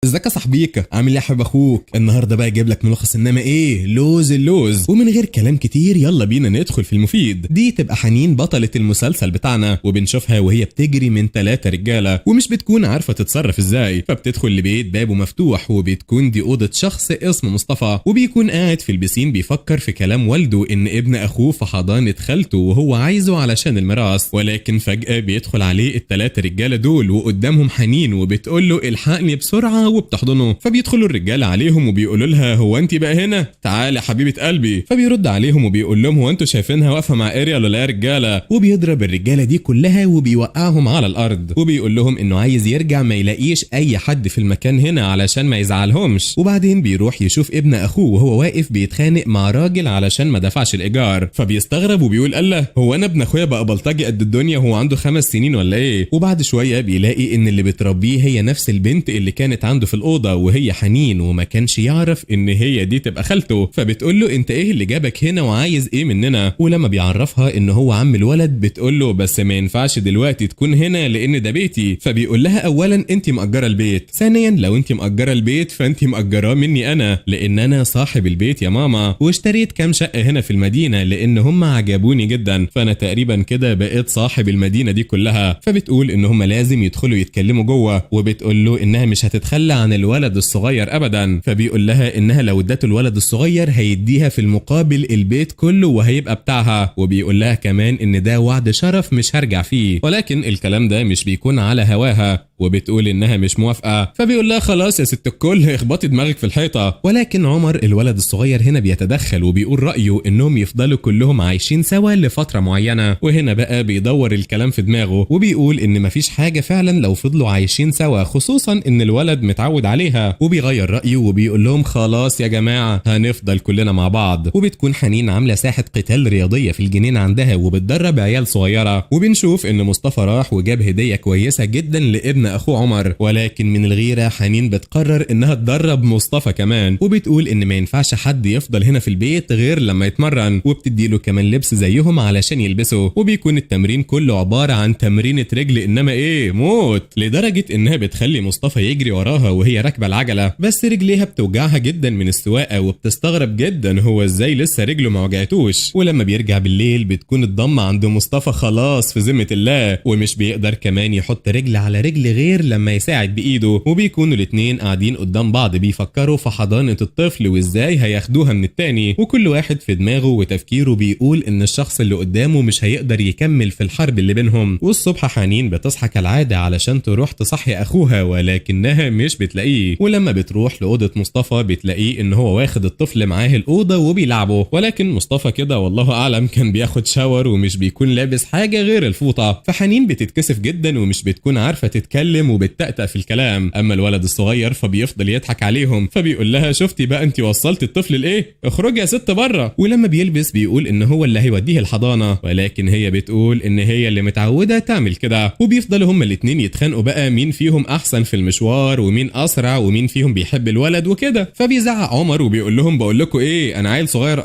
ازيك يا صاحبيك؟ عامل ايه يا حبيب اخوك؟ النهارده بقى جايب لك ملخص انما ايه اللوز. ومن غير كلام كتير يلا بينا ندخل في المفيد. دي تبقى حنين بطلة المسلسل بتاعنا، وبنشوفها وهي بتجري من 3 رجاله ومش بتكون عارفه تتصرف ازاي، فبتدخل لبيت بابه مفتوح وبتكون دي اوضه شخص اسمه مصطفى، وبيكون قاعد في البسين بيفكر في كلام والده ان ابن اخوه في حضانه خالته وهو عايزه علشان الميراث. ولكن فجاه بيدخل عليه ال3 رجاله دول وقدامهم حنين وبتقول له الحقني بسرعه وبتحضنه. فبيدخلوا الرجاله عليهم وبيقولوا لها هو انت بقى هنا؟ تعالي يا حبيبه قلبي. فبيرد عليهم وبيقول لهم هو انتوا شايفينها واقفه مع اريال ولا يا رجاله؟ وبيضرب الرجاله دي كلها وبيوقعهم على الارض، وبيقول لهم انه عايز يرجع ما يلاقيش اي حد في المكان هنا علشان ما يزعلهمش. وبعدين بيروح يشوف ابن اخوه وهو واقف بيتخانق مع راجل علشان ما دفعش الايجار، فبيستغرب وبيقول الله هو انا ابن اخويا بقى بلطجي قد الدنيا وهو عنده 5 سنين ولا ايه؟ وبعد شويه بيلاقي ان اللي بتربيه هي نفس البنت اللي كانت عنده في الاوضه وهي حنين، وما كانش يعرف ان هي دي تبقى خالته. فبتقول له انت ايه اللي جابك هنا وعايز ايه مننا؟ ولما بيعرفها ان هو عم الولد بتقول له بس ما ينفعش دلوقتي تكون هنا لان ده بيتي. فبيقول لها اولا انت مأجره البيت، ثانيا لو انت مأجره البيت فانت مأجراه مني انا لان انا صاحب البيت يا ماما، واشتريت كام شقه هنا في المدينه لان هم عجبوني جدا، فانا تقريبا كده بقيت صاحب المدينه دي كلها. فبتقول ان هم لازم يدخلوا يتكلموا جوه، وبتقول له انها مش هتتخلى عن الولد الصغير ابدا. فبيقول لها انها لو ادته الولد الصغير هيديها في المقابل البيت كله وهيبقى بتاعها، وبيقول لها كمان ان ده وعد شرف مش هرجع فيه. ولكن الكلام ده مش بيكون على هواها، وبتقول انها مش موافقه. فبيقول لها خلاص يا ست الكل اخبطي دماغك في الحيطه. ولكن عمر الولد الصغير هنا بيتدخل وبيقول رايه انهم يفضلوا كلهم عايشين سوا لفتره معينه. وهنا بقى بيدور الكلام في دماغه وبيقول ان مفيش حاجه فعلا لو فضلوا عايشين سوا، خصوصا ان الولد متعود عليها. وبيغير رايه وبيقول لهم خلاص يا جماعه هنفضل كلنا مع بعض. وبتكون حنين عامله ساحه قتال رياضيه في الجنينه عندها وبتدرب عيال صغيره. وبنشوف ان مصطفى راح وجاب هديه كويسه جدا لابن اخوه عمر، ولكن من الغيره حنين بتقرر انها تدرب مصطفى كمان، وبتقول ان ما ينفعش حد يفضل هنا في البيت غير لما يتمرن، وبتديله كمان لبس زيهم علشان يلبسه. وبيكون التمرين كله عباره عن تمرينه رجل انما ايه موت، لدرجه انها بتخلي مصطفى يجري وراها وهي راكبه العجله، بس رجليها بتوجعها جدا من السواقه وبتستغرب جدا هو ازاي لسه رجله ما وجعتوش. ولما بيرجع بالليل بتكون الضمه عند مصطفى خلاص في ذمه الله، ومش بيقدر كمان يحط رجل على رجل غير لما يساعد بايده. وبيكونوا الاتنين قاعدين قدام بعض بيفكروا في حضانه الطفل وازاي هياخدوها من التاني، وكل واحد في دماغه وتفكيره بيقول ان الشخص اللي قدامه مش هيقدر يكمل في الحرب اللي بينهم. والصبح حنين بتصحى كالعاده علشان تروح تصحي اخوها ولكنها مش بتلاقيه، ولما بتروح لاوضه مصطفى بتلاقيه ان هو واخد الطفل معاه الاوضه وبيلعبه. ولكن مصطفى كده والله اعلم كان بياخد شاور ومش بيكون لابس حاجه غير الفوطه. فحنين بتتكسف جدا ومش بتكون عارفه تتكلم وبتتأتأ في الكلام. اما الولد الصغير فبيفضل يضحك عليهم، فبيقول لها شفتي بقى انت وصلت الطفل لايه؟ اخرجي يا ست بره. ولما بيلبس بيقول ان هو اللي هيوديه الحضانه، ولكن هي بتقول ان هي اللي متعوده تعمل كده. وبيفضلوا هما الاتنين يتخانقوا بقى مين فيهم احسن في المشوار ومين اسرع ومين فيهم بيحب الولد وكده. فبيزعق عمر وبيقول لهم بقول لكم ايه انا عيل صغير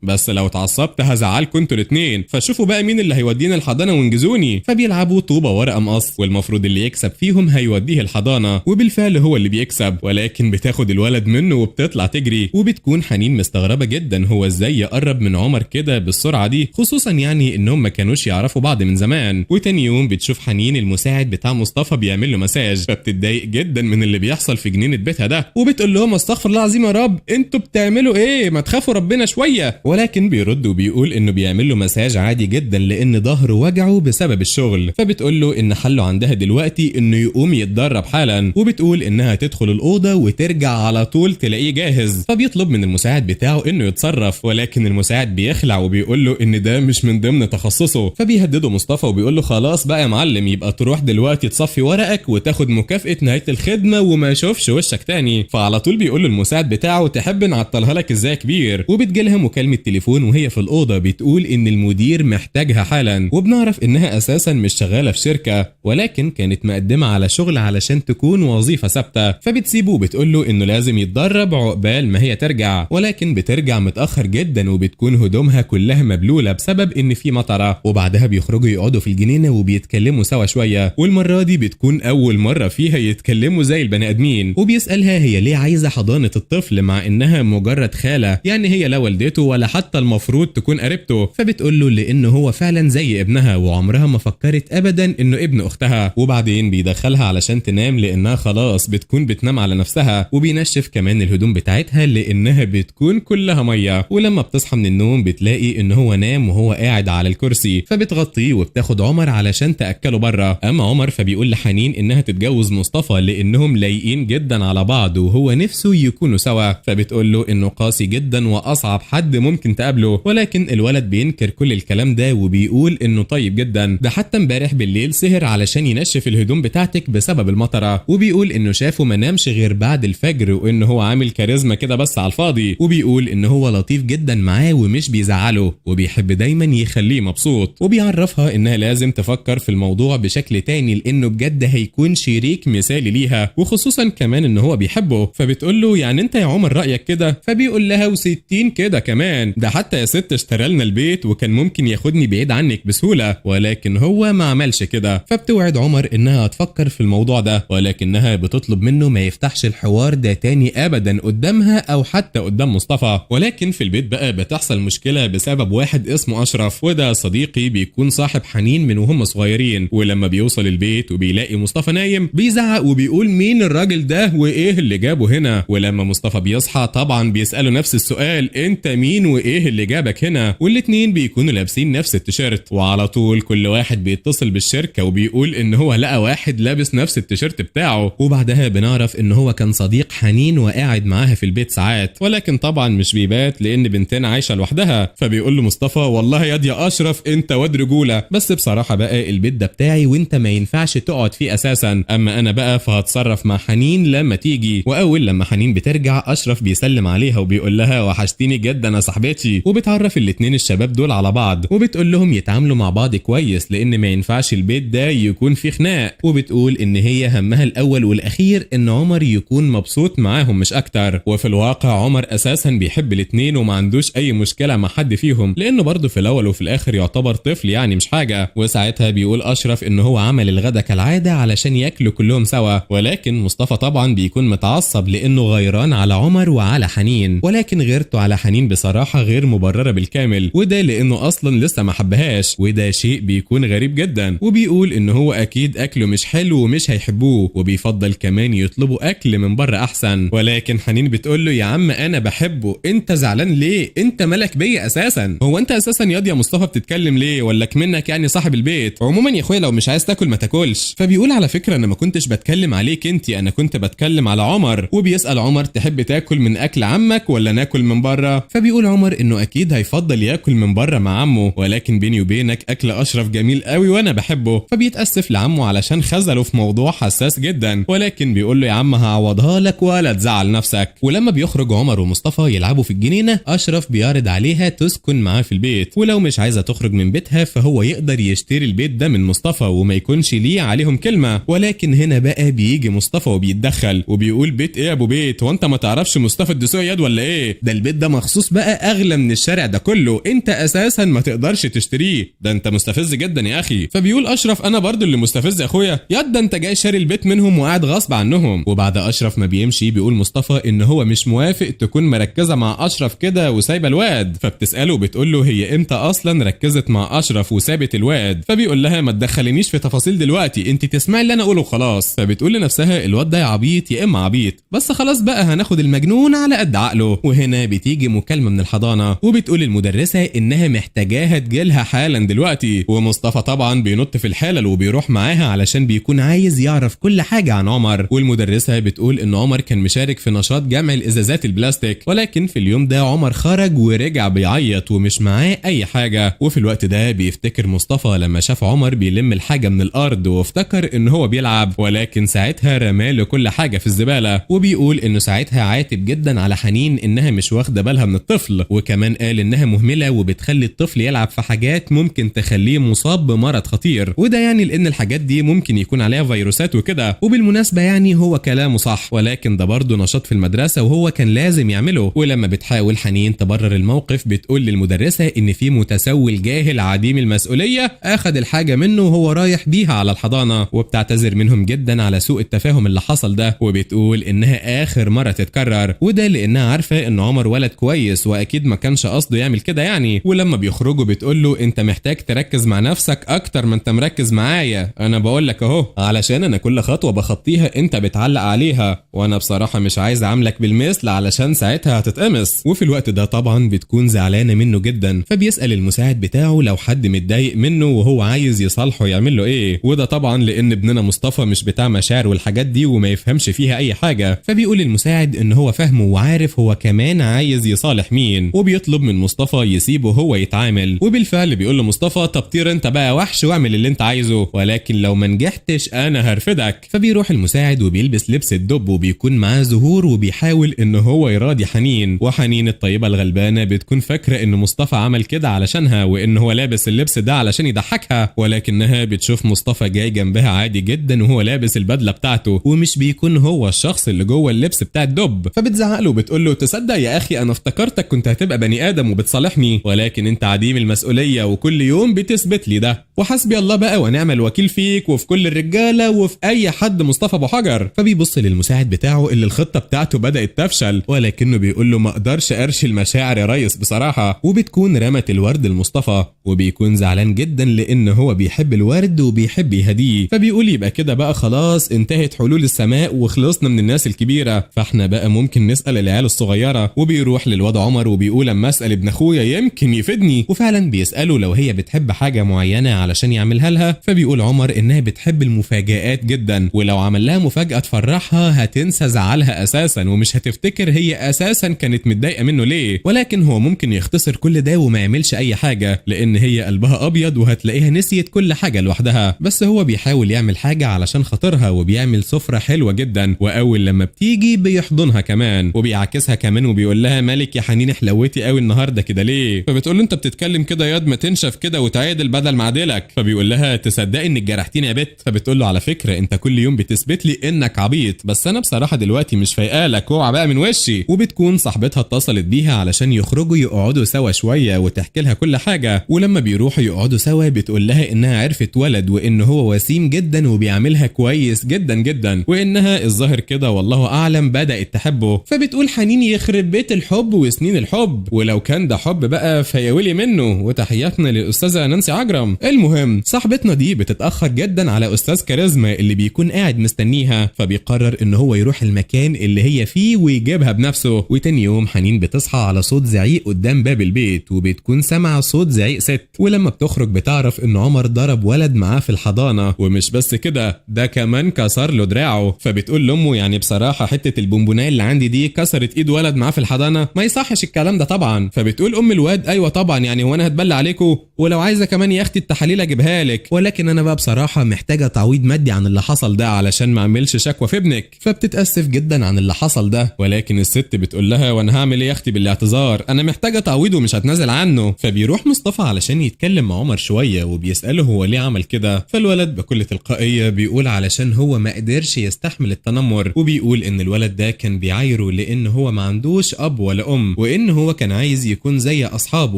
بس لو اتعصبت هزعلكم انتوا الاتنين، فشوفوا بقى مين اللي هيودينا الحضانه وانجزوني. فبيلعبوا طوبه ورقه مقص، والمفروض اللي يكسب فيهم هيوديه الحضانه، وبالفعل هو اللي بيكسب. ولكن بتاخد الولد منه وبتطلع تجري، وبتكون حنين مستغربه جدا هو ازاي يقرب من عمر كده بالسرعه دي، خصوصا يعني انهم ما كانوش يعرفوا بعض من زمان. وتاني يوم بتشوف حنين المساعد بتاع مصطفى بيعمل له مساج، فبتتضايق جدا من اللي بيحصل في جنينه بيتها ده، وبتقول لهم استغفر الله العظيم يا رب انتوا بتعملوا ايه؟ ما تخافوا ربنا شويه. ولكن بيرد وبيقول انه بيعمل له مساج عادي جدا لان ظهره وجعه بسبب الشغل. فبتقول له ان حله عندها دلوقتي انه يقوم يتدرب حالا، وبتقول انها تدخل الاوضه وترجع على طول تلاقيه جاهز. فبيطلب من المساعد بتاعه انه يتصرف، ولكن المساعد بيخلع وبيقول له ان ده مش من ضمن تخصصه. فبيهدده مصطفى وبيقول له خلاص بقى يا معلم يبقى تروح دلوقتي تصفي ورقك وتاخد مكافأة نهاية الخدمة وما اشوفش وشك تاني. فعلى طول بيقول له المساعد بتاعه تحب نعطلها لك ازاي يا كبير. وبتجيلها مكالمة التليفون وهي في الأوضة بتقول إن المدير محتاجها حالا، وبنعرف إنها أساسا مش شغالة في شركة ولكن كانت مقدمة على شغل علشان تكون وظيفة ثابتة، فبتسيبه وبتقول له إنه لازم يتدرب عقبال ما هي ترجع، ولكن بترجع متأخر جدا وبتكون هدومها كلها مبلولة بسبب إن في مطرة. وبعدها بيخرجوا يقعدوا في الجنينة وبيتكلموا سوا شوية، والمرة دي بتكون أول مرة فيها يتكلموا زي البني آدمين، وبيسألها هي ليه عايزة حضانة الطفل مع إنها مجرد خالة، يعني هي لا والدته ولا حتى المفروض تكون قريبته. فبتقول له لأنه هو فعلا زي ابنها وعمرها ما فكرت أبدا إنه ابن أختها. وبعدين بيدخلها علشان تنام لأنها خلاص بتكون بتنام على نفسها، وبينشف كمان الهدوم بتاعتها لأنها بتكون كلها مية. ولما بتصحى من النوم بتلاقي إن هو نام وهو قاعد على الكرسي، فبتغطيه وبتاخد عمر علشان تأكله بره. أما عمر فبيقول لحنين إنها تتجوز مصطفى لأنهم لايقين جدا على بعض وهو نفسه يكونوا سوا، فبتقول له إنه قاسي جدا وأصعب حد ممكن تقابله، ولكن الولد بينكر كل الكلام ده وبيقول إنه طيب جدا، ده حتى امبارح بالليل سهر علشان ينشف الهدوم بتاعتك بسبب المطرة، وبيقول إنه شافه ما نامش غير بعد الفجر وإنه هو عامل كاريزما كده بس على الفاضي، وبيقول إنه هو لطيف جدا معاه ومش بيزعله وبيحب دايما يخليه مبسوط، وبيعرفها إنها لازم تفكر في الموضوع بشكل تاني لأنه بجد هيكون شريك مثالي ليها، وخصوصا كمان إنه هو بيحبه. فبتقول له يعني أنت يا عمر رأيك كده؟ فبيقول لها و60 كده كمان، ده حتى يا ست اشترى لنا البيت وكان ممكن ياخدني بعيد عنك بسهولة، ولكن هو ما عملش كده. فبتوعد عمر إنها هتفكر في الموضوع ده، ولكنها بتطلب منه ما يفتحش الحوار ده تاني أبدا قدامها أو حتى قدام مصطفى. ولكن في البيت بقى بتحصل مشكلة بسبب واحد اسمه أشرف، وده صديقي بيكون صاحب حنين من وهم صغيرين، ولما بيوصل البيت وبيلاقي مصطفى نايم بيزعق وبيقول مين الراجل ده وإيه اللي جابه هنا. ولما مصطفى بيصحى طبعا بيسأله نفس السؤال، أنت مين وإيه اللي جابك هنا؟ والاتنين بيكونوا لابسين نفس التيشيرت، وعلى طول كل واحد بيتصل بالشركة وبيقول إن هو لقى واحد لابس نفس التيشيرت بتاعه. وبعدها بنعرف إن هو كان صديق حنين وقاعد معاها في البيت ساعات، ولكن طبعا مش بيبات لأن بنتين عايشة لوحدها. فبيقول له مصطفى والله يا أشرف أنت واد رجولة، بس بصراحة بقى البيت ده بتاعي وأنت ما ينفعش تقعد فيه أساسا، أما أنا بقى فهتصرف مع حنين لما تيجي. وأول لما حنين بترجع أشرف بيسلم عليها وبيقول لها وحشتيني جدا يا صاحبتي، وبتعرف الاتنين الشباب دول على بعض وبتقول لهم يتعاملوا مع بعض كويس لأن ما ينفعش البيت ده يكون فيه خناق، وبتقول إن هي همها الأول والأخير إن عمر يكون مبسوط معاهم مش أكتر. وفي الواقع عمر أساسا بيحب الاتنين وما عندوش أي مشكلة مع حد فيهم لأنه برضه في الأول وفي الآخر يعتبر طفل يعني مش حاجة. وساعتها بيقول أشرف إن هو عمل الغدا كالعادة علشان ياكلوا كلهم سوا، ولكن مصطفى طبعا بيكون متعصب لأنه غيران على عمر وعلى حنين، ولكن غيرته على حنين بصراحة غير مبررة بالكامل، وده لأنه أصلا لسه ما حبهاش، وده شيء بيكون غريب جدا. وبيقول إن هو أكيد أكله مش حلو ومش هيحبوه، وبيفضل كمان يطلبوا أكل من بره أحسن. ولكن حنين بتقول له يا عم أنا بحبه، أنت زعلان ليه؟ أنت مالك بيا أساسا؟ هو أنت أساسا يا مصطفى بتتكلم ليه؟ ولا منك يعني صاحب البيت؟ عموما يا اخويا لو مش عايز تاكل ما تاكلش. فبيقول على فكرة انا ما كنتش بتكلم عليك انت، انا كنت بتكلم على عمر. وبيسأل عمر تحب تاكل من اكل عمك ولا ناكل من بره؟ فبيقول عمر انه اكيد هيفضل ياكل من بره مع عمه، ولكن بيني وبينك اكل اشرف جميل قوي وانا بحبه. فبيتأسف لعمه علشان خذله في موضوع حساس جدا، ولكن بيقول له يا عم هعوضها لك ولا تزعل نفسك. ولما بيخرج عمر ومصطفى يلعبوا في الجنينة اشرف بيعرض عليها تسكن معاه في البيت، ولو مش عايزة تخرج من بيتها فهو يقدر يشتري البيت ده من مصطفى وما يكونش ليه عليهم كلمة. ولكن هنا بقى بيجي مصطفى وبيتدخل وبيقول بيت ايه يا ابو بيت، وانت ما تعرفش مصطفى الدسوقي ياد ولا ايه؟ ده البيت ده مخصوص بقى اغلى من الشارع ده كله، انت اساسا ما تقدرش تشتريه، ده انت مستفز جدا يا اخي. فبيقول اشرف انا برضو اللي مستفز يا اخويا، ياد ده انت جاي شاري البيت منهم وقاعد غصب عنهم. وبعد اشرف ما بيمشي بيقول مصطفى ان هو مش موافق تكون مركزة مع اشرف كده وسايبه الواد. فبتساله وبتقول له هي امتى اصلا ركزت مع اشرف وسابت الواد؟ فبيقول لها ما تدخلينيش في تفاصيل دلوقتي، انت تسمعي اللي انا اقوله خلاص. فبتقول لنفسها الواد ده يا عبيط يا اما عبيط، بس خلاص بقى هناخد المجنون على قد عقله. وهنا بتيجي مكالمة من الحضانة وبتقول المدرسة انها محتاجاها تجيلها حالا دلوقتي، ومصطفى طبعا بينط في الحلل وبيروح معاها علشان بيكون عايز يعرف كل حاجة عن عمر. والمدرسة بتقول ان عمر كان مشارك في نشاط جمع الازازات البلاستيك، ولكن في اليوم ده عمر خرج ورجع بيعيط ومش معاه اي حاجة. وفي الوقت ده بيفتكر مصطفى لما شاف عمر بيلم الحاجة من الارض وافتكر ان هو بيلعب، ولكن ساعتها رماله كل حاجة في الزبالة. وبيقول انه ساعتها عاتب جدا على حنين انها مش واخدة بالها من الطفل، وكمان قال انها مهمله وبتخلي الطفل يلعب في حاجات ممكن تخليه مصاب بمرض خطير، وده يعني لان الحاجات دي ممكن يكون عليها فيروسات وكده. وبالمناسبه يعني هو كلامه صح، ولكن ده برضه نشاط في المدرسه وهو كان لازم يعمله. ولما بتحاول حنين تبرر الموقف بتقول للمدرسه ان في متسول جاهل عديم المسؤوليه اخذ الحاجه منه وهو رايح بيها على الحضانه، وبتعتذر منهم جدا على سوء التفاهم اللي حصل ده، وبتقول انها اخر مره تتكرر، وده لانها عارفه ان عمر ولد كويس واكيد ما كانش قصده يعمل كده يعني. ولما بيخرجوا بتقول له انت محتاج تركز مع نفسك اكتر ما انت مركز معايا، انا بقول لك اهو علشان انا كل خطوه بخطيها انت بتعلق عليها، وانا بصراحه مش عايز اعاملك بالمثل علشان ساعتها هتتقمص. وفي الوقت ده طبعا بتكون زعلانه منه جدا، فبيسال المساعد بتاعه لو حد متضايق منه وهو عايز يصالحه يعمل له ايه، وده طبعا لان ابننا مصطفى مش بتاع مشاعر والحاجات دي وما يفهمش فيها اي حاجه. فبيقول المساعد ان هو فاهمه وعارف هو كمان عايز يصالح مين، وبيطلب من مصطفى يسيبه هو يتعامل. وبالفعل بيقول لمصطفى طب طير انت بقى وحش واعمل اللي انت عايزه، ولكن لو ما نجحتش انا هرفدك. فبيروح المساعد وبيلبس لبس الدب وبيكون معاه زهور وبيحاول ان هو يراضي حنين، وحنين الطيبه الغلبانه بتكون فاكره ان مصطفى عمل كده علشانها وان هو لابس اللبس ده علشان يضحكها، ولكنها بتشوف مصطفى جاي جنبها عادي جدا وهو لابس البدله بتاعته ومش بيكون هو الشخص اللي جوه اللبس بتاع الدب. فبتزعق له وبتقول له تصدق يا اخي انا افتكرتك كنت هتبقى بني ادم وبتصالحني، ولكن انت عديم المسؤوليه وكل يوم بتثبت لي ده، وحسبي الله بقى ونعم الوكيل فيك وفي كل الرجاله وفي اي حد مصطفى ابو حجر. فبيبص للمساعد بتاعه اللي الخطه بتاعته بدات تفشل، ولكنه بيقول له ما اقدرش ارشي المشاعر يا ريس بصراحه. وبتكون رمت الورد لمصطفى وبيكون زعلان جدا لان هو بيحب الورد وبيحب يهديه، فبيقول يبقى كده بقى خلاص انتهت حلول السماء وخلصنا من الناس الكبيره، فاحنا بقى ممكن نسال العيال الصغيره. وبيروح للواد عمر وبيقول اما اسال ابن اخويا يمكن يفيدني، وفعلا بيساله لو هي بتحب حاجه معينه علشان يعملها لها، فبيقول عمر انها بتحب المفاجآت جدا ولو عمل لها مفاجاه تفرحها هتنسى زعلها اساسا ومش هتفتكر هي اساسا كانت متضايقه منه ليه، ولكن هو ممكن يختصر كل ده وما يعملش اي حاجه لان هي قلبها ابيض وهتلاقيها نسيت كل حاجه لوحدها. بس هو بيحاول يعمل حاجه علشان خاطرها وبيعمل سفره حلوه جدا، واول لما بتيجي بيحضنها كمان وبيعاكسها كمان وبيقول لها مالك يا حنين حلوتي قوي النهارده كده ليه، فبتقول له انت بتتكلم كده ياض ما تنشف كده وتعادل بدل ما اعدلك، فبيقول لها تصدقي انك جرحتيني يا بت، فبتقول له على فكره انت كل يوم بتثبت لي انك عبيط بس انا بصراحه دلوقتي مش فايقالك اوعى بقى من وشي. وبتكون صاحبتها اتصلت بيها علشان يخرجوا يقعدوا سوا شويه وتحكي لها كل حاجه، ولما بيروحوا يقعدوا سوا بتقول لها انها عرفت ولد وان هو وسيم جدا وبيعملها كويس جدا جدا وانها الظاهر كده والله اعلم بدات تحبه. فبتقول حنين يخرب بيت الحب وسنين الحب، ولو كان ده حب بقى فيولي منه، وتحياتنا للاستاذه نانسي عجرم. المهم صاحبتنا دي بتتاخر جدا على استاذ كاريزما اللي بيكون قاعد مستنيها، فبيقرر ان هو يروح المكان اللي هي فيه ويجيبها بنفسه. وتاني يوم حنين بتصحى على صوت زعيق قدام باب البيت وبتكون سامعه صوت زعيق ست، ولما بتخرج بتعرف ان عمر ضرب ولد معاه في الحضانه، ومش بس كده ده كمان كسر له دراعه. فبتقول لامه يعني بصراحه حته البونبونايه اللي عندي دي كسرت ايد ولد معاه في الحضانه، ما يصحش الكلام ده طبعا. فبتقول ام الواد ايوه طبعا يعني هو انا هتبلى عليكم، ولو عايزه كمان يا اختي التحاليل اجيبها لك، ولكن انا بقى بصراحه محتاجه تعويض مادي عن اللي حصل ده علشان ما اعملش شكوى في ابنك. فبتتاسف جدا عن اللي حصل ده، ولكن الست بتقول لها وانا هعمل ايه يا اختي بالاعتذار، انا محتاجه تعويض ومش هتنازل عنه. فبيروح مصطفى علشان يتكلم مع عمر شويه وبيساله هو ليه عمل كده، فالولد بكل تلقائيه بيقول علشان هو ما قدرش يستحمل التنمر، وبيقول ان الولد ده كان بيعايره لان هو ما عندوش اب ولا ام وان هو كان عايز يكون زي اصحابه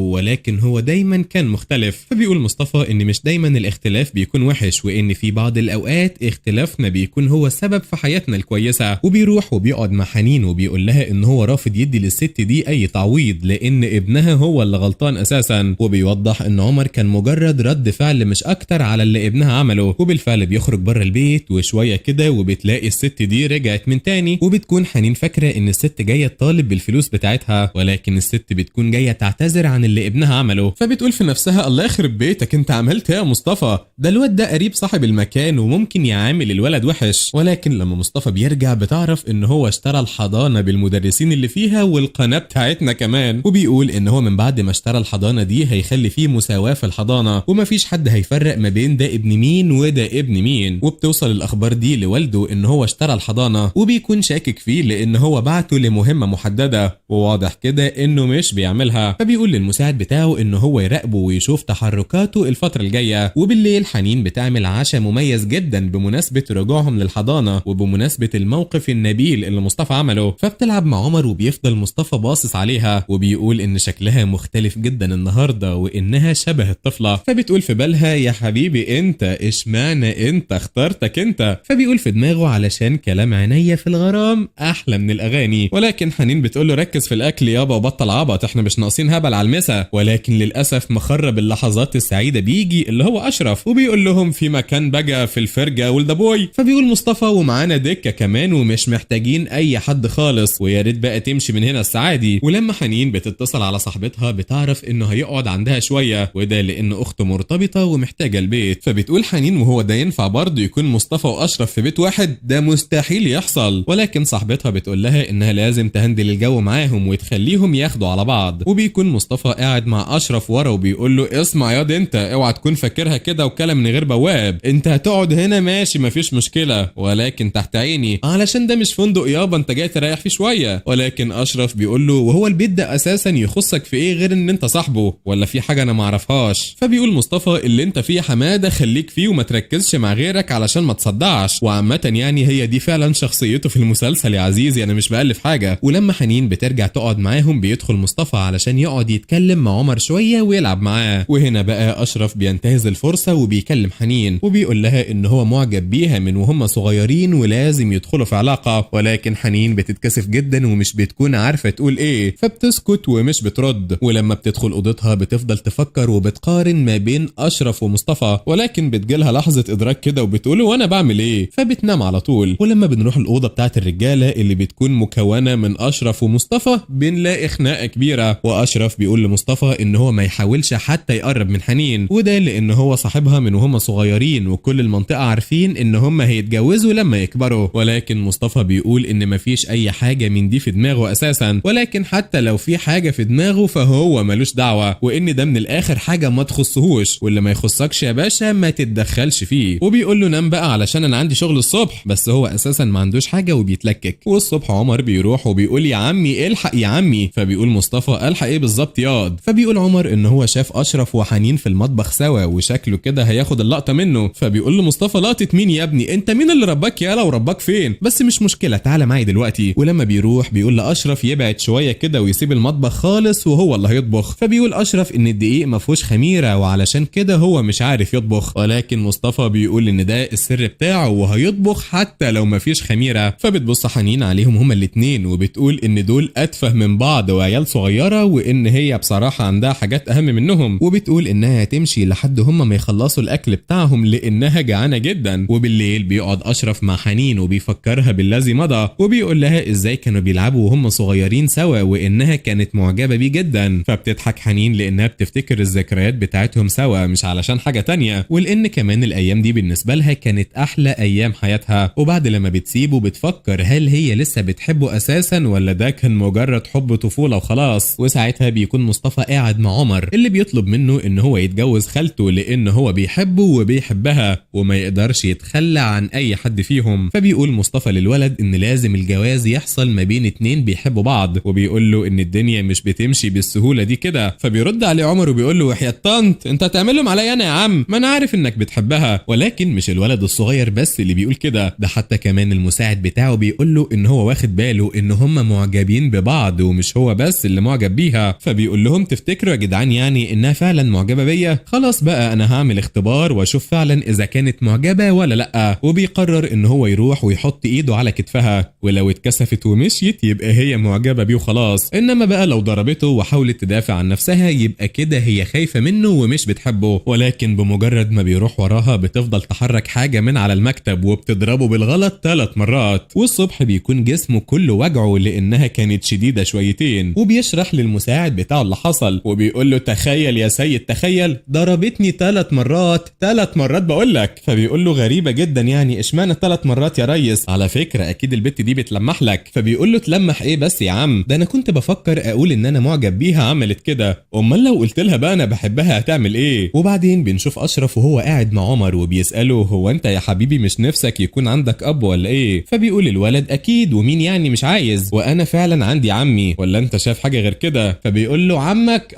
ولكن هو دايما كان مختلف. فبيقول مصطفى ان مش دايما الاختلاف بيكون وحش وان في بعض الاوقات اختلافنا بيكون هو السبب في حياتنا الكويسه. وبيروح وبيقعد مع حنين وبيقول لها ان هو رافض يدي للست دي اي تعويض لان ابنها هو اللي غلطان اساسا، وبيوضح ان عمر كان مجرد رد فعل مش اكتر على اللي ابنها عمله. وبالفعل بيخرج بره البيت وشويه كده وبتلاقي الست دي رجعت من تاني، وبتكون حنين فاكره ان الست جايه تطالب بالفلوس بتاعتها ولكن الست بتكون جايه تعتذر عن اللي ابنها عمله. فبتقول في نفسها لها الله يخرب بيتك، انت عملت ايه يا مصطفى؟ ده الواد ده قريب صاحب المكان وممكن يعامل الولد وحش. ولكن لما مصطفى بيرجع بتعرف ان هو اشترى الحضانه بالمدرسين اللي فيها والقناه بتاعتنا كمان، وبيقول ان هو من بعد ما اشترى الحضانه دي هيخلي فيه مساواه في الحضانه ومفيش حد هيفرق ما بين ده ابن مين وده ابن مين. وبتوصل الاخبار دي لوالده ان هو اشترى الحضانه وبيكون شاكك فيه لان هو بعته لمهمه محدده وواضح كده انه مش بيعملها. فبيقول للمساعد بتاعه ان هو يراقبه ويشوف تحركاته الفتره الجايه. وبالليل حنين بتعمل عشاء مميز جدا بمناسبه رجوعهم للحضانه وبمناسبه الموقف النبيل اللي مصطفى عمله. فبتلعب مع عمر وبيفضل مصطفى باصص عليها وبيقول ان شكلها مختلف جدا النهارده وانها شبه الطفله. فبتقول في بالها يا حبيبي انت اشمعنى انت اخترتك انت؟ فبيقول في دماغه علشان كلام عينيا في الغرام احلى من الاغاني. ولكن حنين بتقول له ركز في الاكل يابا وبطل عبط، احنا مش ناقصين هبل على المسا. ولكن للاسف مخرب اللحظات السعيده بيجي اللي هو اشرف وبيقول لهم في مكان بقى في الفرجه والدبوي. فبيقول مصطفى ومعانا دكه كمان ومش محتاجين اي حد خالص ويا ريت بقى تمشي من هنا السعادي. ولما حنين بتتصل على صاحبتها بتعرف انه هيقعد عندها شويه وده لان اخته مرتبطه ومحتاجه البيت. فبتقول حنين وهو ده ينفع برضه يكون مصطفى واشرف في بيت واحد؟ ده مستحيل يحصل. ولكن صاحبتها بتقول لها انها لازم تهندل الجو معاهم وتخليهم ياخدوا على بعض. وبيكون مصطفى قاعد مع اشرف ورا وبيقول له اسمع ياض انت اوعى تكون فاكرها كده وكلام من غير بواب، انت هتقعد هنا ماشي مفيش مشكله ولكن تحت عيني علشان ده مش فندق يابا انت جاي تريح فيه شويه. ولكن اشرف بيقول له وهو البيت ده اساسا يخصك في ايه غير ان انت صاحبه ولا في حاجه انا ما اعرفهاش؟ فبيقول مصطفى اللي انت فيه يا حماده خليك فيه وما تركزش مع غيرك علشان ما تصدعش. وعامه يعني هي دي فعلا شخصيته في المسلسل يا عزيزي، انا مش بألف حاجه. ولما حنين بترجع تقعد معاهم بيدخل مصطفى علشان يقعد يتكلم مع عمر شويه ويلعب معاه. وهنا بقى اشرف بينتهز الفرصه وبيكلم حنين وبيقول لها ان هو معجب بيها من وهم صغيرين ولازم يدخلوا في علاقه. ولكن حنين بتتكسف جدا ومش بتكون عارفه تقول ايه فبتسكت ومش بترد. ولما بتدخل اوضتها بتفضل تفكر وبتقارن ما بين اشرف ومصطفى ولكن بتجيلها لحظه ادراك كده وبتقول وانا بعمل ايه؟ فبتنام على طول. ولما بنروح الاوضه بتاعت الرجاله اللي بتكون مكونه من اشرف ومصطفى بنلاقي خناقه كبيره واشرف بيقول لمصطفى ان هو ما يحاولش حتى يقرب من حنين وده لان هو صاحبها من وهم صغيرين وكل المنطقه عارفين ان هم هيتجوزوا لما يكبروا. ولكن مصطفى بيقول ان مفيش اي حاجه من دي في دماغه اساسا ولكن حتى لو في حاجه في دماغه فهو ملوش دعوه وان ده من الاخر حاجه ما تخصهوش واللي ما يخصكش يا باشا ما تتدخلش فيه. وبيقول له نام بقى علشان انا عندي شغل الصبح بس هو اساسا ما عندوش حاجه وبيتلكك. والصبح عمر بيروح وبيقول يا عمي الحق يا عمي. فبيقول مصطفى الحق ايه بالظبط ياض؟ فبيقول عمر ان هو شاف اشرف وحنين في المطبخ سوا وشكله كده هياخد اللقطه منه. فبيقول له مصطفى لقطه مين يا ابني؟ انت مين اللي رباك يالا ورباك فين؟ بس مش مشكله تعالى معايا دلوقتي. ولما بيروح بيقول لاشرف يبعد شويه كده ويسيب المطبخ خالص وهو اللي هيطبخ. فبيقول اشرف ان الدقيق ما فيهوش خميره وعلشان كده هو مش عارف يطبخ ولكن مصطفى بيقول ان ده السر بتاعه وهيطبخ حتى لو ما فيش خميره. فبتبص حنين عليهم هما الاتنين وبتقول ان دول اتفه من بعض وعيال صغيره وان هي بصراحه عندها حاجات اهم منهم. وبتقول انها هتمشي لحد هما ما يخلصوا الاكل بتاعهم لانها جعانه جدا. وبالليل بيقعد اشرف مع حنين وبيفكرها بالذي مضى وبيقول لها ازاي كانوا بيلعبوا وهم صغيرين سوا وانها كانت معجبه بيه جدا. فبتضحك حنين لانها بتفتكر الذكريات بتاعتهم سوا مش علشان حاجه تانية ولان كمان الايام دي بالنسبه لها كانت احلى ايام حياتها. وبعد لما بتسيبه بتفكر هل هي لسه بتحبه اساسا ولا ده كان مجرد حب طفوله وخلاص. وساعتها بيكون مصطفى قاعد مع عمر اللي بيطلب منه ان هو يتجوز خالته لان هو بيحبه وبيحبها وما يقدرش يتخلى عن اي حد فيهم. فبيقول مصطفى للولد ان لازم الجواز يحصل ما بين اتنين بيحبوا بعض وبيقول له ان الدنيا مش بتمشي بالسهوله دي كده. فبيرد عليه عمر وبيقول له وحياة طنط انت هتعملهم عليا انا يا عم ما انا عارف انك بتحبها. ولكن مش الولد الصغير بس اللي بيقول كده ده حتى كمان المساعد بتاعه بيقول له ان هو واخد باله ان هم معجبين ببعض ومش هو بس اللي معجب بيها. فبيقول لهم تفتكروا يا جدعان يعني انها فعلا معجبه بيا؟ خلاص بقى انا هعمل اختبار واشوف فعلا اذا كانت معجبه ولا لا. وبيقرر ان هو يروح ويحط ايده على كتفها ولو اتكسفت ومشيت يبقى هي معجبه بيه وخلاص. انما بقى لو ضربته وحاولت تدافع عن نفسها يبقى كده هي خايفه منه ومش بتحبه. ولكن بمجرد ما بيروح وراها بتفضل تحرك حاجه من على المكتب وبتضربه بالغلط 3 مرات. والصبح بيكون جسمه كله وجعه لانها كانت شديده شويتين. وبيشرح للمساعد بتاعه اللي حصل وبيقول له تخيل يا سيد تخيل ضربتني 3 مرات، 3 مرات بقولك. فبيقول له غريبة جدا يعني، اشمعنى 3 مرات يا ريس؟ على فكرة اكيد البت دي بتلمح لك. فبيقول له تلمح ايه بس يا عم، ده انا كنت بفكر اقول ان انا معجب بيها عملت كده، امال لو قلت لها بقى انا بحبها هتعمل ايه؟ وبعدين بنشوف اشرف وهو قاعد مع عمر وبيساله هو انت يا حبيبي مش نفسك يكون عندك اب ولا ايه؟ فبيقول الولد اكيد ومين يعني مش عايز، وانا فعلا عندي عمي، ولا انت شايف حاجه غير كده؟ فبيقول له عمك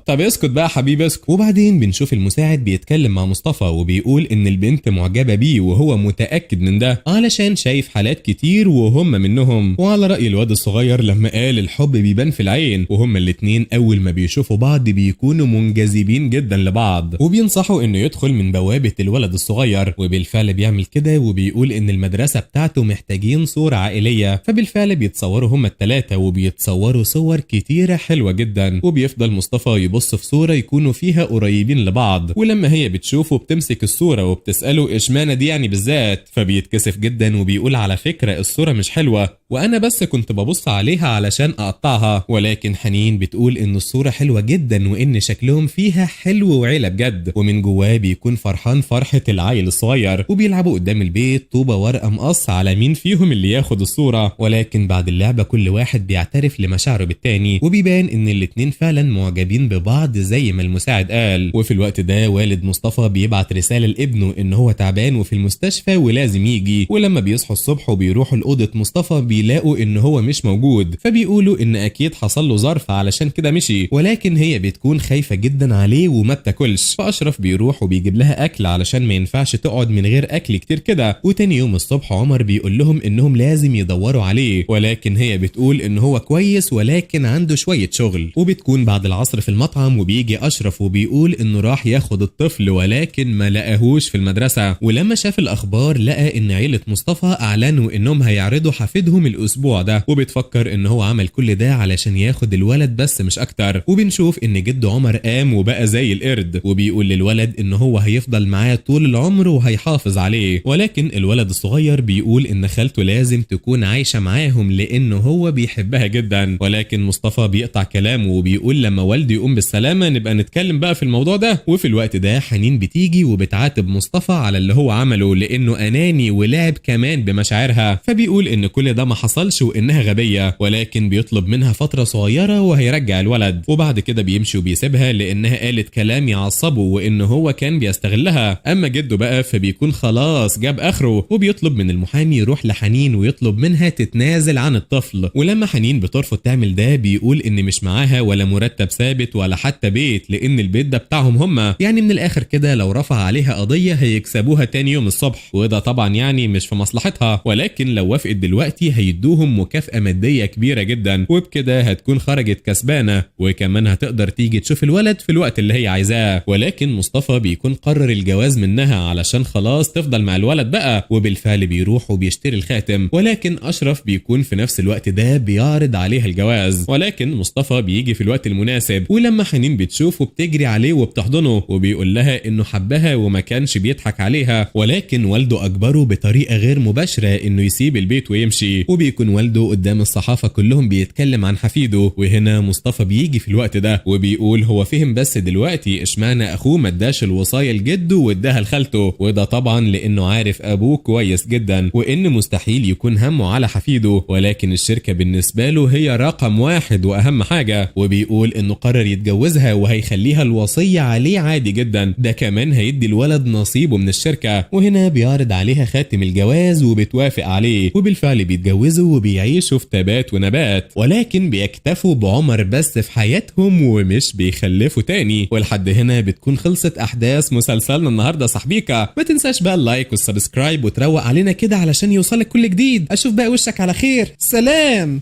طب اسكت بقى يا حبيبي اسكت. وبعدين بنشوف المساعد بيتكلم مع مصطفى وبيقول ان البنت معجبه بيه وهو متاكد من ده علشان شايف حالات كتير وهم منهم. وعلى راي الواد الصغير لما قال الحب بيبان في العين، وهم الاتنين اول ما بيشوفوا بعض بيكونوا منجذبين جدا لبعض، وبينصحوا انه يدخل من بوابه الولد الصغير، وبالفعل بيعمل كده وبيقول ان المدرسه بتاعته محتاجين صوره عائليه. فبالفعل بيتصوروا هم الثلاثه وبيتصوروا صور كتيره حلوه جدا، وبيفضل مصطفى يبص في صوره يكونوا فيها قريبين لبعض، ولما هي بتشوفه بتمسك الصوره وبتساله اشمعنى دي يعني بالذات؟ فبيتكسف جدا وبيقول على فكره الصوره مش حلوه وانا بس كنت ببص عليها علشان اقطعها. ولكن حنين بتقول ان الصوره حلوه جدا وان شكلهم فيها حلو وعيله بجد، ومن جواه بيكون فرحان فرحه العيل الصغير، وبيلعبوا قدام البيت طوبه ورقه مقص على مين فيهم اللي ياخد الصوره. ولكن بعد اللعبه كل واحد بيعترف لمشاعره بالتاني، وبيبان ان الاتنين فعلا معجبين ببعض زي ما المساعد قال. وفي الوقت ده والد مصطفى بيبعت رساله لابنه ان هو تعبان وفي المستشفى ولازم يجي، ولما بيصحوا الصبح وبيروحوا لاوضه مصطفى بيلاقوا ان هو مش موجود، فبيقولوا ان اكيد حصل له ظرف علشان كده مشي، ولكن هي بتكون خايفه جدا عليه وما بتاكلش. فاشرف بيروح وبيجيب لها اكل علشان ما ينفعش تقعد من غير اكل كتير كده. وتاني يوم الصبح عمر بيقول لهم انهم لازم يدوروا عليه، ولكن هي بتقول ان هو كويس ولكن عنده شويه شغل. وبتكون بعد العصر في المطعم وبيجي اشرف وبيقول انه راح ياخد الطفل ولكن ما لقاهوش في المدرسه، ولما شاف الاخبار لقى ان عيله مصطفى اعلنوا انهم هيعرضوا حفيدهم الاسبوع ده، وبتفكر ان هو عمل كل ده علشان ياخد الولد بس مش اكتر. وبنشوف ان جد عمر قام وبقى زي القرد وبيقول للولد ان هو هيفضل معاه طول العمر وهيحافظ عليه، ولكن الولد الصغير بيقول ان خالته لازم تكون عايشه معاهم لانه هو بيحبها جدا. ولكن مصطفى بيقطع كلامه وبيقول لما والدي يقوم بالسلامه نبقى نتكلم بقى في الموضوع ده. وفي الوقت ده حنين بتيجي وبتعاتب مصطفى على اللي هو عمله لانه اناني ولعب كمان بمشاعرها، فبيقول ان كل ده ما حصلش وانها غبيه، ولكن بيطلب منها فتره صغيره وهيرجع الولد. وبعد كده بيمشي وبيسيبها لانها قالت كلام يعصبه وان هو كان بيستغلها. اما جده بقى فبيكون خلاص جاب اخره وبيطلب من المحامي يروح لحنين ويطلب منها تتنازل عن الطفل. ولما حنين بترفض تعمل ده بيقول ان مش معاها ولا مرتب ثابت ولا حتى بيت، لان البيت ده بتاعهم هما، يعني من الاخر كده لو رفع عليها قضيه هيكسبوها تاني يوم الصبح، وده طبعا يعني مش في مصلحتها. ولكن لو وافقت دلوقتي هيدوهم مكافأة مادية كبيرة جدا، وبكده هتكون خرجت كسبانة وكمان هتقدر تيجي تشوف الولد في الوقت اللي هي عايزاه. ولكن مصطفى بيكون قرر الجواز منها علشان خلاص تفضل مع الولد بقى، وبالفعل بيروح وبيشتري الخاتم. ولكن أشرف بيكون في نفس الوقت ده بيعرض عليها الجواز، ولكن مصطفى بيجي في الوقت المناسب. ولما حنين بتشوفه بتجري عليه وبتحضنه وبيقول لها انه حبها وما كانش بيضحك عليها، ولكن والده اجبره بطريقة غير مباشرة انه يسيب البيت ويمشي. وبيكون والده قدام الصحافة كلهم بيتكلم عن حفيده، وهنا مصطفى بيجي في الوقت ده وبيقول هو فهم بس دلوقتي اشمعنى اخوه ما اداش الوصاية لجده واداها لخالته، وده طبعا لانه عارف ابوه كويس جدا وان مستحيل يكون همه على حفيده، ولكن الشركة بالنسبة له هي رقم واحد واهم حاجة. وبيقول انه قرر يتجوزها وهيخليها الوصية عليه عادي جدا، ده كمان هيدي الولد نصيبه من الشركة. وهنا بيعرض عليها خاتم الجواز وبتوافق عليه، وبالفعل بيتجوزوا وبيعيشوا في تبات ونبات، ولكن بيكتفوا بعمر بس في حياتهم ومش بيخلفوا تاني. ولحد هنا بتكون خلصت احداث مسلسلنا النهارده صاحبيكا. ما تنساش بقى اللايك والسبسكرايب وتروق علينا كده علشان يوصلك كل جديد. اشوف بقى وشك على خير، سلام.